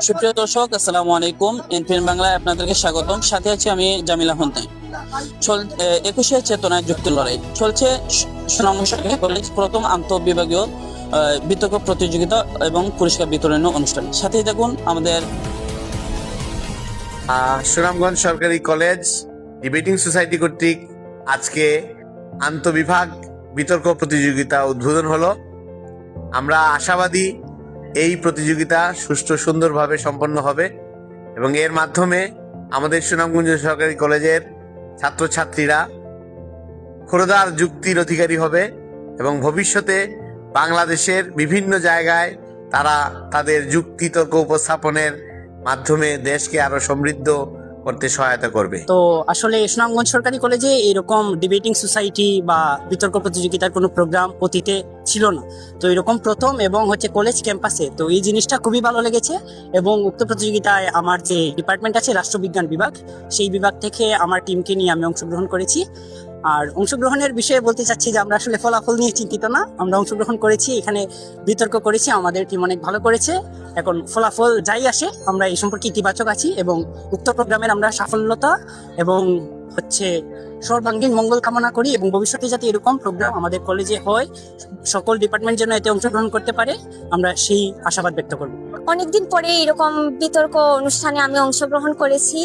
সুপ্রিয় দর্শক, আসসালামু আলাইকুম। এনপিএন বাংলায় আপনাদেরকে স্বাগতম। সাথে আছি আমি জামিলা হন্তাই। 21শে চেতনায় যুক্তি লড়াই চলছে সুনামগঞ্জ কলেজ প্রথম আন্তঃবিভাগীয় বিতর্ক প্রতিযোগিতা এবং পুরস্কার বিতরণী অনুষ্ঠান। সাথেই দেখুন আমাদের সুনামগঞ্জ সরকারি কলেজ ডিবেটিং সোসাইটি কর্তৃক আজকে আন্তঃবিভাগ বিতর্ক প্রতিযোগিতা উদ্বোধন হলো। আমরা আশাবাদী এই প্রতিযোগিতা সুষ্ঠু সুন্দরভাবে সম্পন্ন হবে এবং এর মাধ্যমে আমাদের সুনামগঞ্জ সরকারি কলেজের ছাত্রছাত্রীরা খোরদার যুক্তির অধিকারী হবে এবং ভবিষ্যতে বাংলাদেশের বিভিন্ন জায়গায় তারা তাদের যুক্তিতর্ক উপস্থাপনের মাধ্যমে দেশকে আরো সমৃদ্ধ করতে সহায়তা করবে। তো আসলে সুনামগঞ্জ সরকারি কলেজে এরকম ডিবেটিং সোসাইটি বা বিতর্ক প্রতিযোগিতার কোনো প্রোগ্রাম অতীতে ছিল না। তো এরকম প্রথম এবং কলেজ ক্যাম্পাসে, তো এই জিনিসটা খুবই ভালো লেগেছে। এবং উক্ত প্রতিযোগিতায় আমার যে ডিপার্টমেন্ট আছে রাষ্ট্রবিজ্ঞান বিভাগ, সেই বিভাগ থেকে আমার টিমকে নিয়ে আমি অংশগ্রহণ করেছি। আর অংশগ্রহণের বিষয়ে বলতে চাচ্ছি যে আমরা আসলে ফলাফল নিয়ে চিন্তিত না। আমরা অংশগ্রহণ করেছি, এখানে বিতর্ক করেছি, আমাদের টিম অনেক ভালো করেছে। এখন ফলাফল যাই আসে আমরা এই সম্পর্কে ইতিবাচক আছি এবং উক্ত প্রোগ্রামের আমরা সাফল্যতা এবং সর্বাঙ্গীন মঙ্গল কামনা করি এবং ভবিষ্যতে যাতে এরকম প্রোগ্রাম আমাদের কলেজে হয়, সকল ডিপার্টমেন্ট যেন এতে অংশগ্রহণ করতে পারে, আমরা সেই আশাবাদ ব্যক্ত করব। অনেকদিন পরে এরকম বিতর্ক অনুষ্ঠানে আমি অংশগ্রহণ করেছি।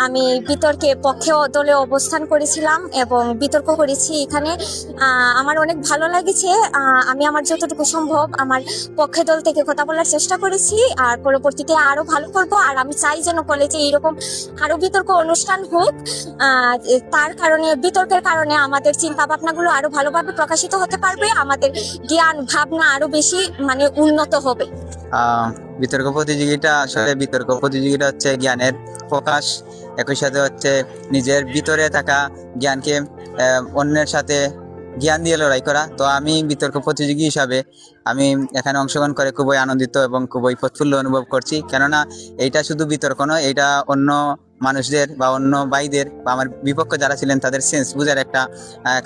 আমি বিতর্কে পক্ষে ও দলে অবস্থান করেছিলাম এবং বিতর্ক করেছি এখানে। আমার অনেক ভালো লেগেছে। আমি আমার যতটুকু সম্ভব আমার পক্ষে দল থেকে কথা বলার চেষ্টা করেছি, আর পরবর্তীতে আরো ভালো করব। আর আমি চাই যেন কলেজে এরকম আরো বিতর্ক অনুষ্ঠান হোক। তার কারণে, বিতর্কের কারণে আমাদের চিন্তা ভাবনাগুলো আরো ভালোভাবে প্রকাশিত হতে পারবে, আমাদের জ্ঞান ভাবনা আরো বেশি উন্নত হবে। বিতর্ক প্রতিযোগিতা হচ্ছে জ্ঞানের প্রকাশ, একই সাথে নিজের ভিতরে থাকা জ্ঞানকে অন্যের সাথে জ্ঞান দিয়ে লড়াই করা। তো আমি বিতর্ক প্রতিযোগী হিসাবে আমি এখানে অংশগ্রহণ করে খুবই আনন্দিত এবং খুবই প্রফুল্ল অনুভব করছি। কেননা এইটা শুধু বিতর্ক নয়, এইটা অন্য মানুষদের বা অন্য ভাইদের বা আমার বিপক্ষে যারা ছিলেন তাদের সেন্স বুঝার একটা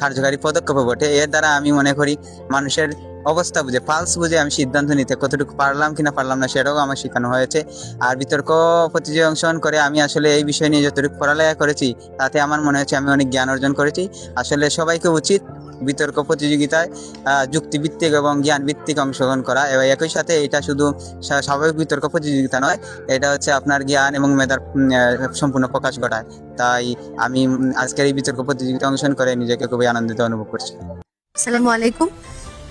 কার্যকারী পদক্ষেপ বটে। এর দ্বারা আমি মনে করি মানুষের অবস্থা বুঝে, পালস বুঝে আমি সিদ্ধান্ত নিতে কতটুকু পারলাম কিনা পারলাম না সেটাও আমার শেখানো হয়েছে। আর বিতর্ক প্রতিযোগিতায় অংশগ্রহণ করে আমি আসলে এই বিষয় নিয়ে যতটুকু পড়ালেখা করেছি তাতে আমার মনে হচ্ছে আমি অনেক জ্ঞান অর্জন করেছি। আসলে সবাইকে উচিত বিতর্ক প্রতিযোগিতায় যুক্তিভিত্তিক এবং জ্ঞান ভিত্তিক অংশগ্রহণ করা। এবং একই সাথে এটা শুধু স্বাভাবিক বিতর্ক প্রতিযোগিতা নয়, এটা আপনার জ্ঞান এবং মেধার সম্পূর্ণ প্রকাশ ঘটায়। তাই আমি আজকের এই বিতর্ক প্রতিযোগিতায় অংশগ্রহণ করে নিজেকে খুবই আনন্দিত অনুভব করছি। আসসালামু আলাইকুম।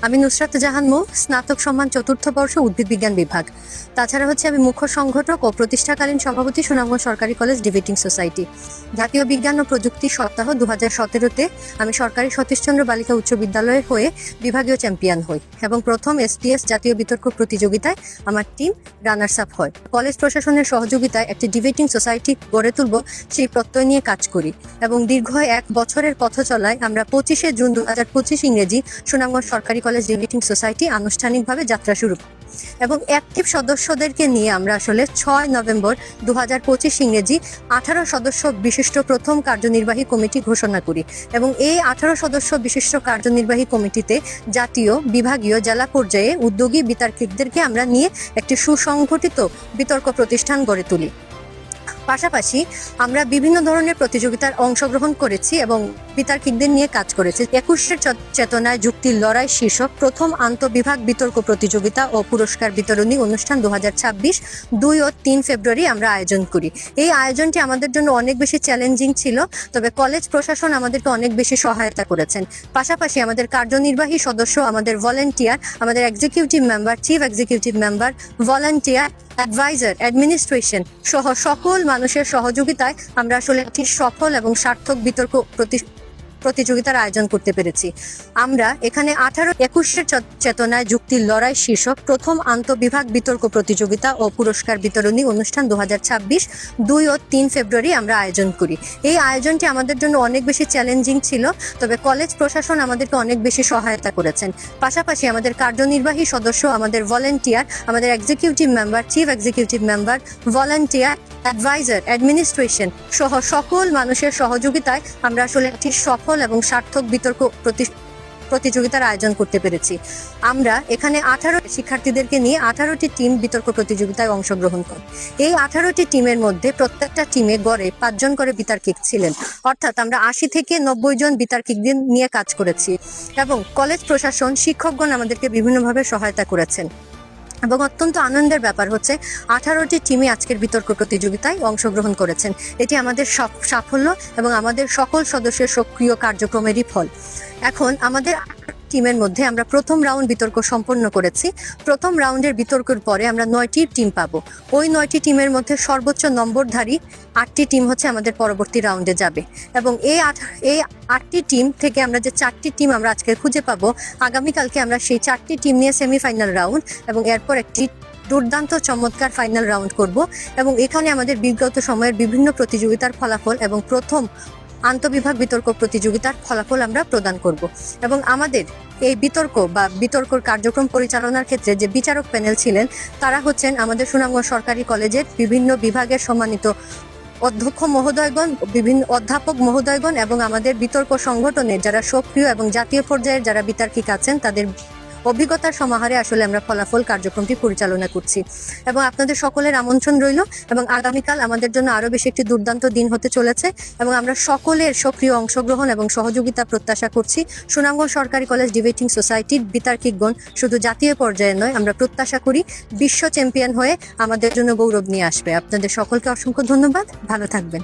আমি নুসরাত জাহান মু, স্নাতক সম্মান চতুর্থ বর্ষ উদ্ভিদ বিজ্ঞান বিভাগ। তাছাড়া আমি মুখ্য সংগঠক ও প্রতিষ্ঠাকালীন সভাপতি সুনামগঞ্জ সরকারি কলেজ ডিবেটিং সোসাইটি। জাতীয় বিজ্ঞান ও প্রযুক্তি সপ্তাহ 2017-তে আমি সরকারি সতীশচন্দ্র বালিকা উচ্চ বিদ্যালয়ের হয়ে বিভাগীয় চ্যাম্পিয়ন হই এবং প্রথম SPS জাতীয় বিতর্ক প্রতিযোগিতায় আমার টিম রানার্স আপ হয়। কলেজ প্রশাসনের সহযোগিতায় একটি ডিবেটিং সোসাইটি গড়ে তুলব সেই প্রত্যয় নিয়ে কাজ করি এবং দীর্ঘ 1 বছরের পথ চলায় আমরা 25শে জুন 2025 ইংরেজি সুনামগঞ্জ সরকারি কলেজ ডিবেটিং সোসাইটি আনুষ্ঠানিকভাবে যাত্রা শুরু এবং অ্যাক্টিভ সদস্যদেরকে নিয়ে আমরা 6 নভেম্বর 2025 ইংরেজি 18 সদস্য বিশিষ্ট প্রথম কার্যনির্বাহী কমিটি ঘোষণা করি এবং এই 18 সদস্য বিশিষ্ট কার্যনির্বাহী কমিটিতে জাতীয়, বিভাগীয়, জেলা পর্যায়ে উদ্যোগী বিতার্কিকদেরকে আমরা নিয়ে একটি সুসংগঠিত বিতর্ক প্রতিষ্ঠান গড়ে তুলি। পাশাপাশি আমরা বিভিন্ন ধরনের প্রতিযোগিতার অংশগ্রহণ করেছি এবং বিতার্কিকদের নিয়ে কাজ করেছি। 21শে চেতনায় যুক্তির লড়াই শীর্ষক প্রথম আন্তঃবিভাগ বিতর্ক প্রতিযোগিতা ও পুরস্কার বিতরণী অনুষ্ঠান 2026 2 ও 3 ফেব্রুয়ারি আমরা আয়োজন করি। এই আয়োজনটি আমাদের জন্য অনেক বেশি চ্যালেঞ্জিং ছিল, তবে কলেজ প্রশাসন আমাদেরকে অনেক বেশি সহায়তা করেছেন। পাশাপাশি আমাদের কার্যনির্বাহী সদস্য, আমাদের ভলান্টিয়ার, আমাদের executive member, chief executive member, volunteer, adviser, administration সহ সকল মানুষের সহযোগিতায় আমরা একটি সফল এবং সার্থক বিতর্ক প্রতিযোগিতার আয়োজন করতে পেরেছি। আমরা এখানে 21শে চেতনায় যুক্তির লড়াই শীর্ষক প্রথম আন্তঃবিভাগ বিতর্ক প্রতিযোগিতা ও পুরস্কার বিতরণী অনুষ্ঠান 2026 2 ও 3 ফেব্রুয়ারি আমরা আয়োজন করি। এই আয়োজনটি আমাদের জন্য অনেক বেশি চ্যালেঞ্জিং ছিল, তবে কলেজ প্রশাসন আমাদেরকে অনেক বেশি সহায়তা করেছেন। পাশাপাশি আমাদের কার্যনির্বাহী সদস্য, আমাদের ভলান্টিয়ার, আমাদের executive member, chief executive member, volunteer, adviser, administration সহ সকল মানুষের সহযোগিতায় আমরা একটি সফল এবং সার্থক বিতর্ক প্রতিযোগিতার আয়োজন করতে পেরেছি। আমরা এখানে 18 শিক্ষার্থীদেরকে নিয়ে 18টি টিম বিতর্ক প্রতিযোগিতায় অংশগ্রহণ করে। এই 18টি টিমের মধ্যে প্রত্যেকটা টিমে গড়ে 5 জন করে বিতার্কিক ছিলেন, অর্থাৎ আমরা 80 থেকে 90 জন বিতার্কিকদের নিয়ে কাজ করেছি এবং কলেজ প্রশাসন শিক্ষকগণ আমাদেরকে বিভিন্নভাবে সহায়তা করেছেন। এবং অত্যন্ত আনন্দের ব্যাপার হচ্ছে 18টি টিমই আজকের বিতর্ক প্রতিযোগিতায় অংশগ্রহণ করেছেন। এটি আমাদের সাফল্য এবং আমাদের সকল সদস্যের সক্রিয় কার্যক্রমেরই ফল। এখন আমাদের টিমের মধ্যে আমরা প্রথম রাউন্ড বিতর্ক সম্পন্ন করেছি। প্রথম রাউন্ডের বিতর্কের পরে আমরা 9টি টিম পাবো। ওই 9টি টিমের মধ্যে সর্বোচ্চ নম্বরধারী 8টি টিম হচ্ছে আমাদের পরবর্তী রাউন্ডে যাবে এবং এই 8টি টিম থেকে আমরা যে 4টি টিম আমরা আজকে খুঁজে পাবো, আগামীকালকে আমরা সেই 4টি টিম নিয়ে সেমিফাইনাল রাউন্ড এবং এরপর একটি দুর্দান্ত চমৎকার ফাইনাল রাউন্ড করব এবং এখানে আমাদের বিগত সময়ের বিভিন্ন প্রতিযোগিতার ফলাফল এবং প্রথম আন্তঃবিভাগ বিতর্ক প্রতিযোগিতার ফলাফল আমরা প্রদান করব এবং আমাদের এই বিতর্কর কার্যক্রম পরিচালনার ক্ষেত্রে যে বিচারক প্যানেল ছিলেন তারা হচ্ছেন আমাদের সুনামগঞ্জ সরকারি কলেজের বিভিন্ন বিভাগের সম্মানিত অধ্যক্ষ মহোদয়গণ, বিভিন্ন অধ্যাপক মহোদয়গণ এবং আমাদের বিতর্ক সংগঠনের যারা সক্রিয় এবং জাতীয় পর্যায়ের যারা বিতার্কিক আছেন তাদের অভিজ্ঞতার সমাহারে আসলে আমরা ফলাফল কার্যক্রমটি পরিচালনা করছি এবং আপনাদের সকলের আমন্ত্রণ রইল এবং আগামীকাল আমাদের জন্য আরো বেশি একটি দুর্দান্ত দিন হতে চলেছে এবং আমরা সকলের সক্রিয় অংশগ্রহণ এবং সহযোগিতা প্রত্যাশা করছি। সুনামগঞ্জ সরকারি কলেজ ডিবেটিং সোসাইটির বিতার্কিকগণ শুধু জাতীয় পর্যায়ে নয়, আমরা প্রত্যাশা করি বিশ্ব চ্যাম্পিয়ন হয়ে আমাদের জন্য গৌরব নিয়ে আসবে। আপনাদের সকলকে অসংখ্য ধন্যবাদ, ভালো থাকবেন।